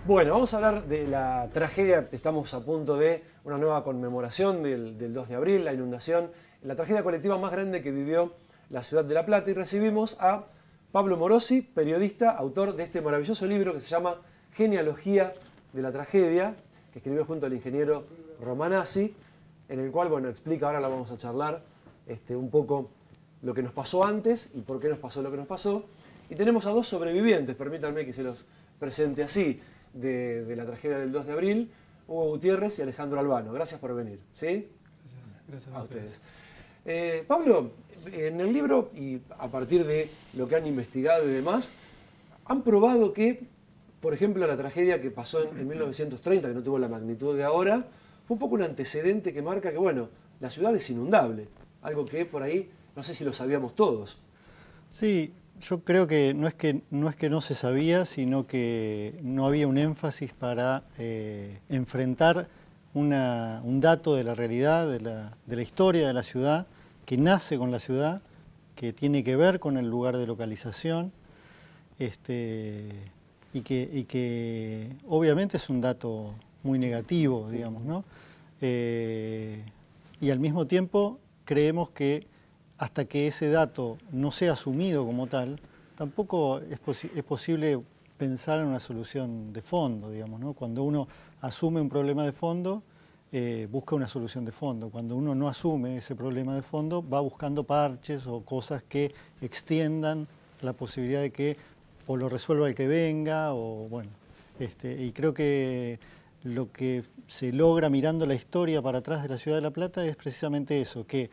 Bueno, vamos a hablar de la tragedia. Estamos a punto de una nueva conmemoración del 2 de abril, la inundación, la tragedia colectiva más grande que vivió la ciudad de La Plata. Y recibimos a Pablo Morosi, periodista, autor de este maravilloso libro que se llama Genealogía de la Tragedia, que escribió junto al ingeniero Romanazzi, en el cual, bueno, explica, ahora la vamos a charlar, un poco lo que nos pasó antes y por qué nos pasó lo que nos pasó. Y tenemos a dos sobrevivientes, permítanme que se los presente así, de la tragedia del 2 de abril, Hugo Gutiérrez y Alejandro Albano. Gracias por venir. ¿Sí? Gracias a ustedes. Pablo, en el libro, y a partir de lo que han investigado y demás, han probado que, por ejemplo, la tragedia que pasó en 1930, que no tuvo la magnitud de ahora, fue un poco un antecedente que marca que, bueno, la ciudad es inundable. Algo que por ahí, no sé si lo sabíamos todos. Sí, yo creo que no es que no se sabía, sino que no había un énfasis para enfrentar un dato de la realidad, de la historia de la ciudad, que nace con la ciudad, que tiene que ver con el lugar de localización, y que obviamente es un dato muy negativo, digamos, ¿no? Y al mismo tiempo creemos que hasta que ese dato no sea asumido como tal, tampoco es posible pensar en una solución de fondo, digamos, ¿no? Cuando uno asume un problema de fondo, busca una solución de fondo. Cuando uno no asume ese problema de fondo, va buscando parches o cosas que extiendan la posibilidad de que o lo resuelva el que venga, o bueno, y creo que lo que se logra mirando la historia para atrás de la ciudad de La Plata es precisamente eso, que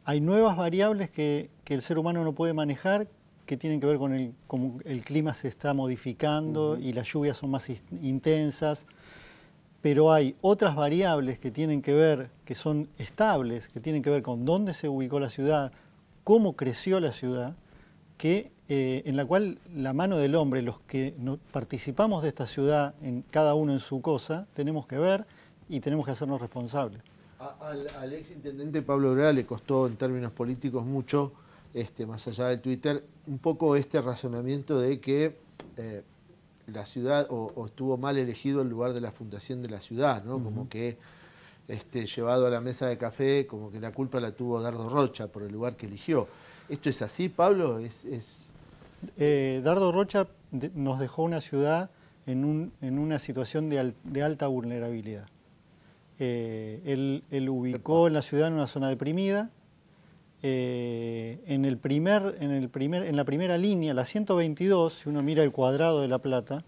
hay nuevas variables que el ser humano no puede manejar, que tienen que ver con cómo el clima se está modificando y las lluvias son más intensas, pero hay otras variables que tienen que ver, que son estables, que tienen que ver con dónde se ubicó la ciudad, cómo creció la ciudad, en la cual la mano del hombre, los que participamos de esta ciudad, cada uno en su cosa, tenemos que ver y tenemos que hacernos responsables. Al exintendente Pablo Obrera le costó en términos políticos mucho, más allá del Twitter, un poco este razonamiento de que la ciudad o estuvo mal elegido el lugar de la fundación de la ciudad, ¿no? Como que llevado a la mesa de café, como que la culpa la tuvo Dardo Rocha por el lugar que eligió. ¿Esto es así, Pablo? Dardo Rocha nos dejó una ciudad en una situación de alta vulnerabilidad. Él ubicó en la ciudad en una zona deprimida. En la primera línea, la 122, si uno mira el cuadrado de La Plata,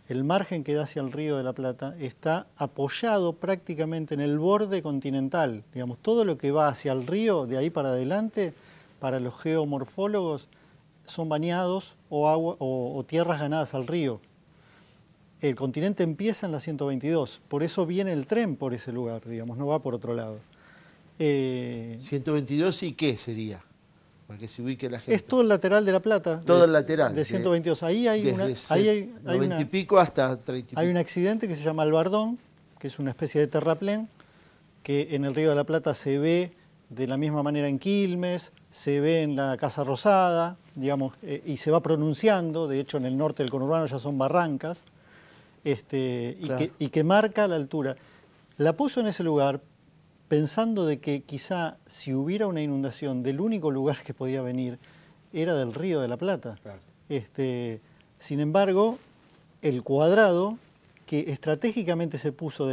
el margen que da hacia el río de La Plata está apoyado prácticamente en el borde continental. Digamos, todo lo que va hacia el río, de ahí para adelante, para los geomorfólogos, son bañados o tierras ganadas al río. El continente empieza en la 122, por eso viene el tren por ese lugar, digamos, no va por otro lado. 122 y qué sería, para que se ubique la gente. Es todo el lateral de La Plata. Todo el lateral. De 122. Ahí hay desde 90 y pico hasta 30 y pico. Hay un accidente que se llama Albardón, que es una especie de terraplén, que en el río de la Plata se ve de la misma manera en Quilmes, se ve en la Casa Rosada, digamos, y se va pronunciando. De hecho, en el norte del conurbano ya son barrancas. Claro. Y que marca la altura. La puso en ese lugar pensando de que quizá si hubiera una inundación, del único lugar que podía venir era del río de la Plata. Claro. Sin embargo, el cuadrado, que estratégicamente se puso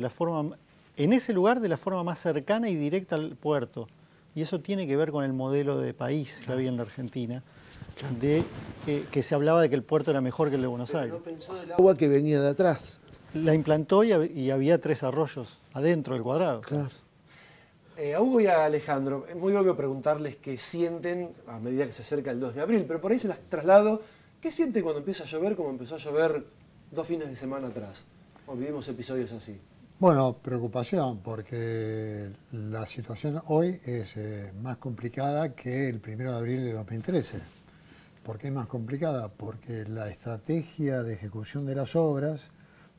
en ese lugar de la forma más cercana y directa al puerto, y eso tiene que ver con el modelo de país que había en la Argentina, que se hablaba de que el puerto era mejor que el de Buenos Aires. No pensó del agua que venía de atrás. La implantó y había 3 arroyos adentro del cuadrado. Claro. A Hugo y a Alejandro, es muy obvio preguntarles qué sienten a medida que se acerca el 2 de abril, pero por ahí se las traslado. ¿Qué sienten cuando empieza a llover como empezó a llover 2 fines de semana atrás? Vivimos episodios así. Bueno, preocupación, porque la situación hoy es más complicada que el 1 de abril de 2013. ¿Por qué es más complicada? Porque la estrategia de ejecución de las obras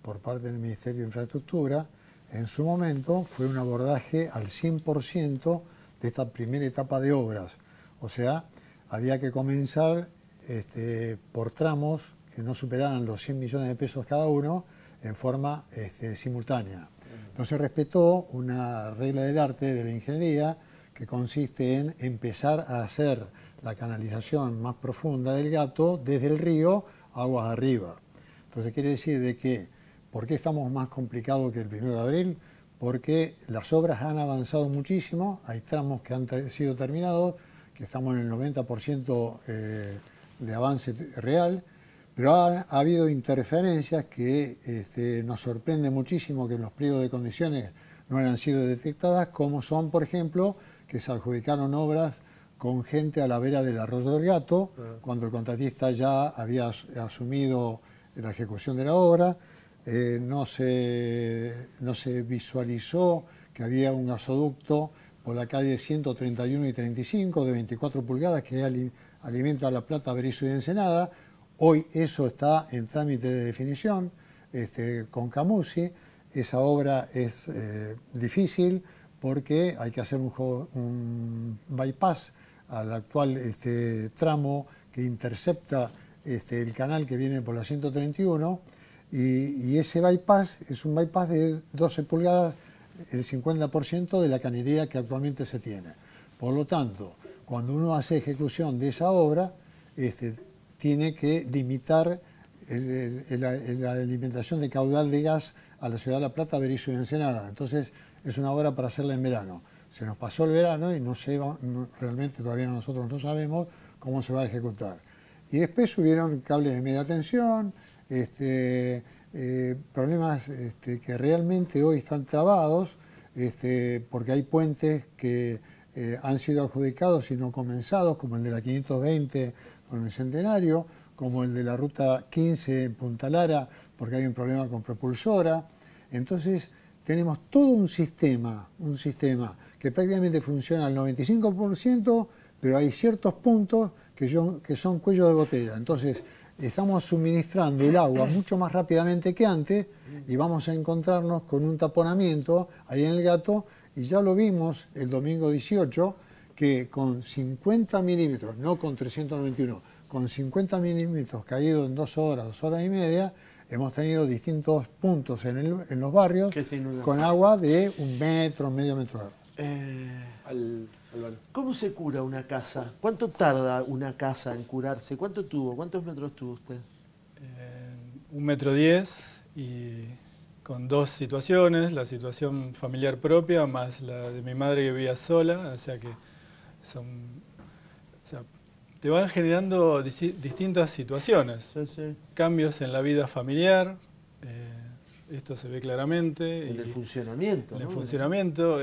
por parte del Ministerio de Infraestructura en su momento fue un abordaje al 100% de esta primera etapa de obras. O sea, había que comenzar por tramos que no superaran los 100 millones de pesos cada uno, en forma simultánea. No se respetó una regla del arte de la ingeniería que consiste en empezar a hacer la canalización más profunda del Gato desde el río aguas arriba. Entonces quiere decir de que, ¿por qué estamos más complicados que el 1 de abril? Porque las obras han avanzado muchísimo, hay tramos que han sido terminados, que estamos en el 90% de avance real, pero ha habido interferencias que nos sorprende muchísimo que en los pliegos de condiciones no hayan sido detectadas, como son, por ejemplo, que se adjudicaron obras con gente a la vera del Arroyo del Gato, cuando el contratista ya había asumido la ejecución de la obra. No se visualizó que había un gasoducto por la calle 131 y 35 de 24 pulgadas que alimenta La Plata, Berisso y Ensenada. Hoy eso está en trámite de definición con Camusi. Esa obra es difícil porque hay que hacer un bypass al actual tramo que intercepta el canal que viene por la 131, y ese bypass es un bypass de 12 pulgadas, el 50% de la cañería que actualmente se tiene. Por lo tanto, cuando uno hace ejecución de esa obra, tiene que limitar la alimentación de caudal de gas a la ciudad de La Plata, Berisso y Ensenada. Entonces, es una obra para hacerla en verano. Se nos pasó el verano y realmente todavía nosotros no sabemos cómo se va a ejecutar. Y después subieron cables de media tensión, problemas que realmente hoy están trabados, porque hay puentes que han sido adjudicados y no comenzados, como el de la 520 con el Centenario, como el de la ruta 15 en Punta Lara, porque hay un problema con propulsora. Entonces, tenemos todo un sistema que prácticamente funciona al 95%, pero hay ciertos puntos que son cuellos de botella. Entonces, estamos suministrando el agua mucho más rápidamente que antes y vamos a encontrarnos con un taponamiento ahí en el Gato, y ya lo vimos el domingo 18, que con 50 milímetros, no con 391, con 50 milímetros caídos en 2 horas, 2 horas y media, hemos tenido distintos puntos en los barrios con agua de 1 metro, medio metro. ¿Cómo se cura una casa? ¿Cuánto tarda una casa en curarse? ¿Cuántos metros tuvo usted? 1,10 metros, y con 2 situaciones, la situación familiar propia más la de mi madre que vivía sola, o sea que te van generando distintas situaciones, cambios en la vida familiar, esto se ve claramente. En el funcionamiento. En el funcionamiento.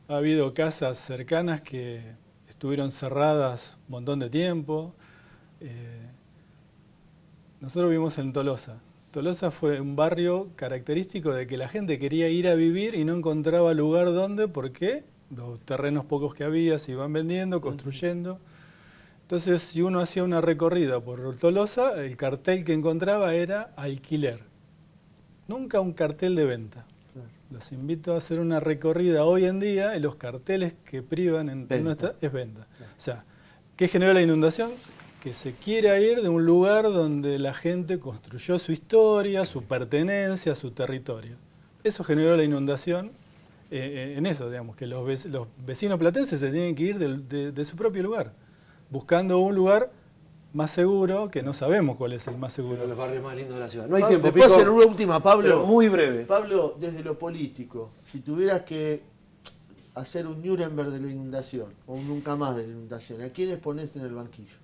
Ha habido casas cercanas que estuvieron cerradas un montón de tiempo. Nosotros vivimos en Tolosa. Tolosa fue un barrio característico de que la gente quería ir a vivir y no encontraba lugar donde, porque los terrenos pocos que había se iban vendiendo, construyendo. Entonces, si uno hacía una recorrida por Tolosa, el cartel que encontraba era alquiler. Nunca un cartel de venta. Los invito a hacer una recorrida hoy en día y los carteles que privan en nuestra es venta. O sea, ¿qué generó la inundación? Que se quiera ir de un lugar donde la gente construyó su historia, su pertenencia, su territorio. Eso generó la inundación en eso, digamos, que los vecinos platenses se tienen que ir de su propio lugar, buscando un lugar más seguro, que no sabemos cuál es el más seguro. Los barrios más lindos de la ciudad. No hay tiempo, ¿Me puedo hacer una última, Pablo? Pero muy breve. Pablo, desde lo político, si tuvieras que hacer un Nuremberg de la inundación, o un nunca más de la inundación, ¿a quiénes ponés en el banquillo?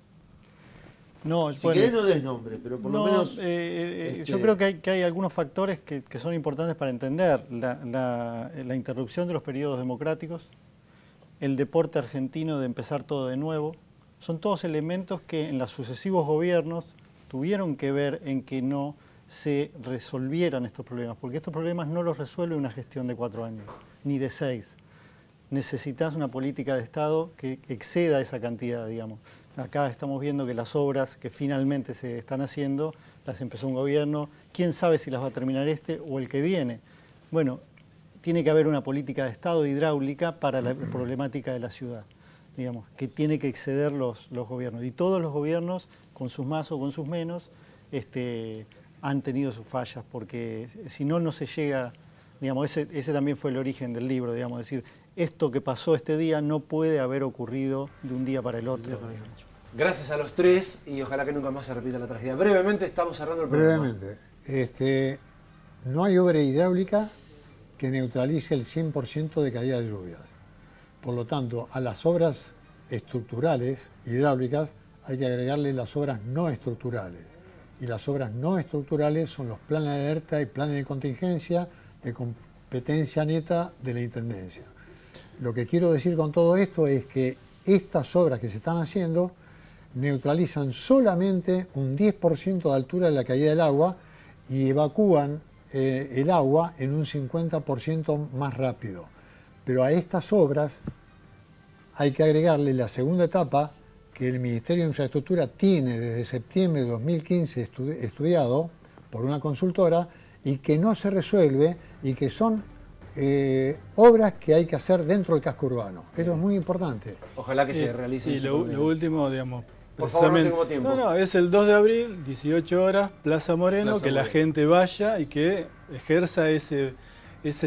No, si querés no des nombre, pero por lo menos... Yo creo que hay algunos factores que son importantes para entender. La interrupción de los periodos democráticos, el deporte argentino de empezar todo de nuevo, son todos elementos que en los sucesivos gobiernos tuvieron que ver en que no se resolvieran estos problemas, porque estos problemas no los resuelve una gestión de 4 años, ni de 6. Necesitas una política de Estado que exceda esa cantidad, digamos. Acá estamos viendo que las obras que finalmente se están haciendo, las empezó un gobierno, quién sabe si las va a terminar este o el que viene. Bueno, tiene que haber una política de Estado hidráulica para la problemática de la ciudad, digamos, que tiene que exceder los gobiernos. Y todos los gobiernos, con sus más o con sus menos, han tenido sus fallas, porque si no, no se llega, digamos, ese también fue el origen del libro, digamos, decir, esto que pasó este día no puede haber ocurrido de un día para el otro. Gracias a los tres y ojalá que nunca más se repita la tragedia. Brevemente estamos cerrando el programa. Brevemente, no hay obra hidráulica que neutralice el 100% de caída de lluvias. Por lo tanto, a las obras estructurales hidráulicas hay que agregarle las obras no estructurales. Y las obras no estructurales son los planes de alerta y planes de contingencia de competencia neta de la Intendencia. Lo que quiero decir con todo esto es que estas obras que se están haciendo neutralizan solamente un 10% de altura de la caída del agua y evacúan el agua en un 50% más rápido. Pero a estas obras hay que agregarle la segunda etapa que el Ministerio de Infraestructura tiene desde septiembre de 2015 estudiado por una consultora y que no se resuelve y que son obras que hay que hacer dentro del casco urbano. Esto es muy importante. Ojalá que se realice. Y lo último, digamos, por favor, no tengo tiempo. No, es el 2 de abril, 18 horas, Plaza Moreno, que la gente vaya y que ejerza ese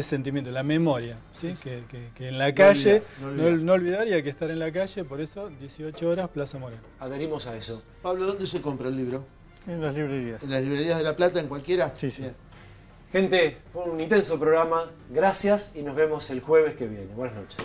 sentimiento, la memoria, ¿sí? Que en la calle, no olvidar, y hay que estar en la calle, por eso 18 horas, Plaza Moreno. Adherimos a eso. Pablo, ¿dónde se compra el libro? En las librerías. ¿En las librerías de La Plata, en cualquiera? Sí, sí. Bien. Gente, fue un intenso programa. Gracias y nos vemos el jueves que viene. Buenas noches.